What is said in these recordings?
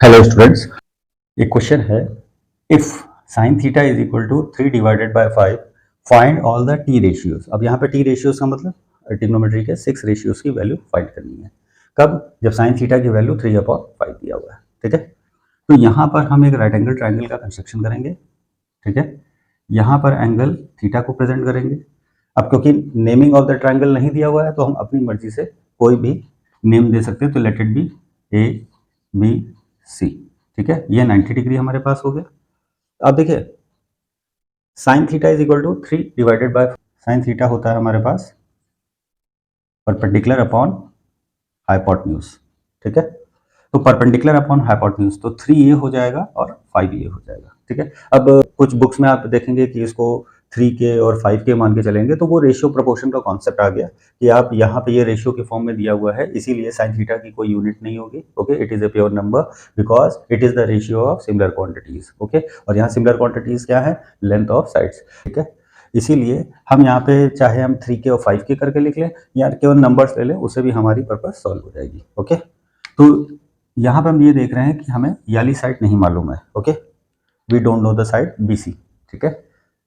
Hello students, एक question है। If sine theta is equal to 3 divided by 5 find all the T ratios. अब यहाँ पे T ratios का मतलब ट्रिग्नोमेट्री के 6 रेशियोज की वैल्यू फाइंड करनी है। कब? जब साइन थीटा की वैल्यू 3/5 दिया हुआ है। ठीक है, तो यहाँ पर हम एक राइट एंगल ट्राइंगल का कंस्ट्रक्शन करेंगे। ठीक है, यहाँ पर एंगल थीटा को प्रेजेंट करेंगे। अब क्योंकि नेमिंग ऑफ द ट्राइंगल नहीं दिया हुआ है तो हम अपनी मर्जी से कोई भी नेम दे सकते हैं। तो let it be A B C. ठीक है, ये 90 डिग्री हमारे पास हो गया। अब देखिए sine theta is equal to 3 divided by sine theta होता है हमारे पास परपेंडिकुलर अपॉन हाइपोटेन्यूज। ठीक है, तो परपेंडिकुलर अपॉन हाइपोटेन्यूज तो 3a हो जाएगा और 5a हो जाएगा। ठीक है, अब कुछ बुक्स में आप देखेंगे कि इसको 3k और 5k मान के चलेंगे तो वो रेशियो प्रोपोर्शन का कॉन्सेप्ट आ गया कि आप यहाँ पे ये रेशियो के फॉर्म में दिया हुआ है, इसीलिए साइन थीटा की कोई यूनिट नहीं होगी। Okay, it is a pure number because it is the ratio of similar quantities. Okay, और यहाँ सिमिलर क्वांटिटीज क्या है? Length of sides. ठीक है, इसीलिए हम यहाँ पे चाहे हम 3k और 5k करके लिख लें या केवल नंबर्स ले लें, उससे भी हमारी पर्पस सॉल्व हो जाएगी। ओके, तो यहाँ पे हम ये देख रहे हैं कि हमें ये वाली साइड नहीं मालूम है। Okay, we don't know the side BC। ठीक है,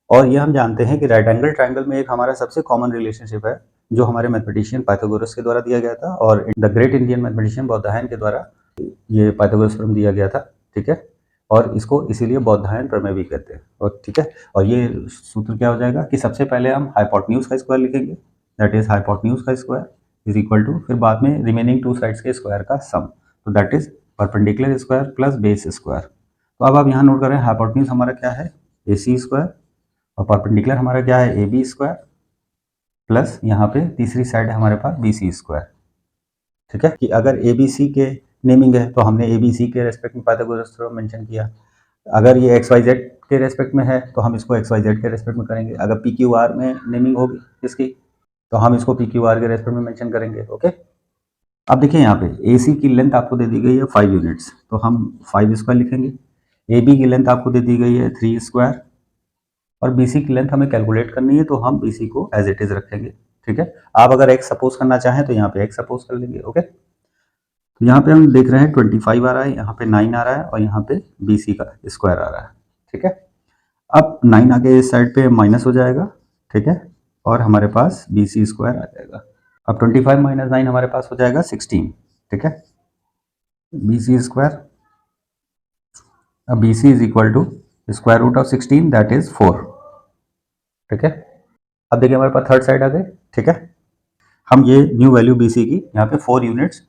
और ये हम जानते हैं कि राइट एंगल ट्राइंगल में एक हमारा सबसे कॉमन रिलेशनशिप है जो हमारे मैथमेटिशियन पाइथागोरस के द्वारा दिया गया था और the great Indian mathematician Baudhayana के द्वारा ये पाइथागोरस थ्योरम दिया गया था। ठीक है, और इसको इसीलिए बौद्धायन प्रमेय भी कहते हैं। और ठीक है, और ये सूत्र क्या हो जाएगा कि सबसे पहले हम हाइपोटेन्यूज का स्क्वायर लिखेंगे, दैट इज हाइपोटेन्यूज का स्क्वायर इज इक्वल टू फिर बाद में रिमेनिंग टू साइड्स के स्क्वायर का सम, तो that is perpendicular square plus base square. तो अब आप यहाँ नोट करें हाइपोटेन्यूज हमारा क्या है? AC स्क्वायर, और परपेंडिकुलर हमारा क्या है? AB स्क्वायर प्लस यहाँ पे तीसरी साइड है हमारे पास BC स्क्वायर। ठीक है, कि अगर ABC के नेमिंग है तो हमने ABC के रेस्पेक्ट में पाइथागोरस थ्योरम मेंशन किया। अगर ये XYZ के रेस्पेक्ट में है तो हम इसको XYZ के रेस्पेक्ट में करेंगे। अगर PQR में नेमिंग होगी इसकी तो हम इसको PQR के रेस्पेक्ट में मेंशन करेंगे। ओके, अब देखिए यहाँ पे AC की लेंथ आपको दे दी गई है 5 यूनिट्स, तो हम 5 स्क्वायर लिखेंगे। AB की लेंथ आपको दे दी गई है 3 स्क्वायर और BC की लेंथ हमें कैलकुलेट करनी है तो हम BC को एज इट इज रखेंगे। ठीक है, आप अगर x सपोज करना चाहें तो यहाँ पे x सपोज कर लेंगे। ओके, तो यहाँ पे हम देख रहे हैं 25 आ रहा है, यहाँ पे 9 आ रहा है और यहाँ पे BC का स्क्वायर आ रहा है। ठीक है, अब 9 आगे इस साइड पे माइनस हो जाएगा। ठीक है, और हमारे पास BC स्क्वायर आ जाएगा। अब 25 माइनस 9 हमारे पास हो जाएगा 16। ठीक है, BC स्क्वायर, अब BC is equal to square root of 16 that is 4। ठीक है, अब देखिए हमारे पास थर्ड साइड आ गई। ठीक है, हम ये न्यू वैल्यू BC की यहाँ पे 4 यूनिट्स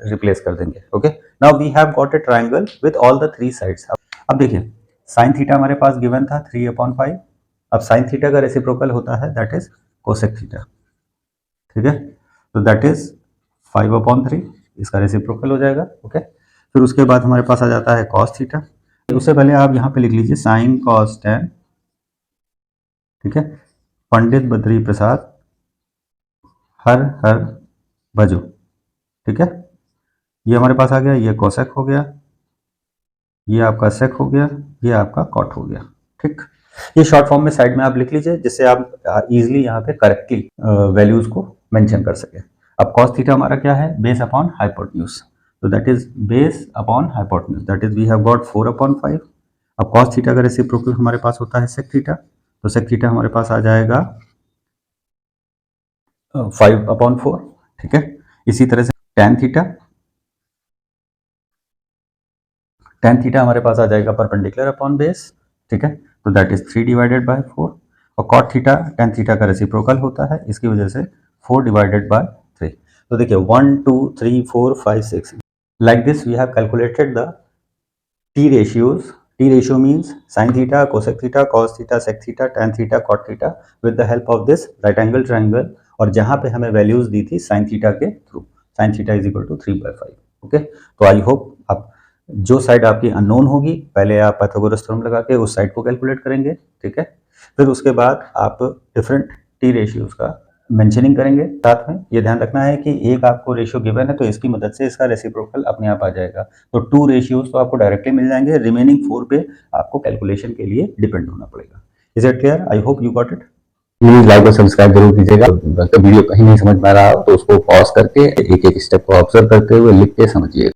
रिप्लेस कर देंगे। Okay, now we have got a triangle with all the 3 sides. अब देखिए साइन थीटा हमारे पास गिवन था 3/5। अब साइन थीटा का रेसिप्रोकल होता है दैट इज कोसेक थीटा। ठीक है, तो दैट इज 5/3, इसका रेसिप्रोकल हो जाएगा। ओके, फिर उसके बाद हमारे पास आ जाता है कॉस थीटा। उससे पहले आप यहाँ पे लिख लीजिए साइन कॉस tan। ठीक है, पंडित बद्री प्रसाद हर हर भजो। ठीक है, ये हमारे पास आ गया, ये कोसेक हो गया, ये आपका सेक हो गया, ये आपका कॉट हो गया। ठीक, ये शॉर्ट फॉर्म में साइड में आप लिख लीजिए जिससे आप इजीली यहाँ पे करेक्टली वैल्यूज को मेंशन कर सके। अब कॉस थीटा हमारा क्या है? बेस अपॉन हाइपोटेन्यूज, तो that is base upon hypotenuse, that is we have got 4/5। अब कॉस थीटा का रेसिप्रोकल हमारे पास होता है सेक थीटा, तो सेक थीटा हमारे पास आ जाएगा 5/4। ठीक है, इसी तरह से tan थीटा हमारे पास आ जाएगा परपेंडिकुलर अपॉन बेस। ठीक है, तो दैट इज 3/4। और कॉट थीटा tan थीटा का रेसिप्रोकल होता है, इसकी वजह से 4/3। तो देखिए 1 2 3 4 5 6 like this we have calculated the T ratios. T ratio means sin theta, cosec theta, cos theta, sec theta, tan theta, cot theta with the help of this right angle triangle। और जहां पे हमें values दी थी sin theta के through, sin theta is equal to 3/5। Okay, तो I hope आप जो side आपकी अननोन होगी पहले आप पाइथागोरस थ्योरम लगा के उस साइड को कैलकुलेट करेंगे। ठीक है, फिर उसके बाद आप डिफरेंट टी रेशियोज का मेंशनिंग करेंगे। साथ में ये ध्यान रखना है कि एक आपको रेशियो गिवन है तो इसकी मदद से इसका रेसिप्रोकल अपने आप आ जाएगा। तो 2 रेशियोज तो आपको डायरेक्टली मिल जाएंगे, रिमेनिंग 4 पे आपको कैलकुलेशन के लिए डिपेंड होना पड़ेगा। Is it clear? I hope you got it. Please like और सब्सक्राइब जरूर कीजिएगा। तो वीडियो कहीं नहीं समझ में आ रहा हो तो उसको पॉज करके एक एक स्टेप को ऑब्जर्व करते हुए लिख के समझिए।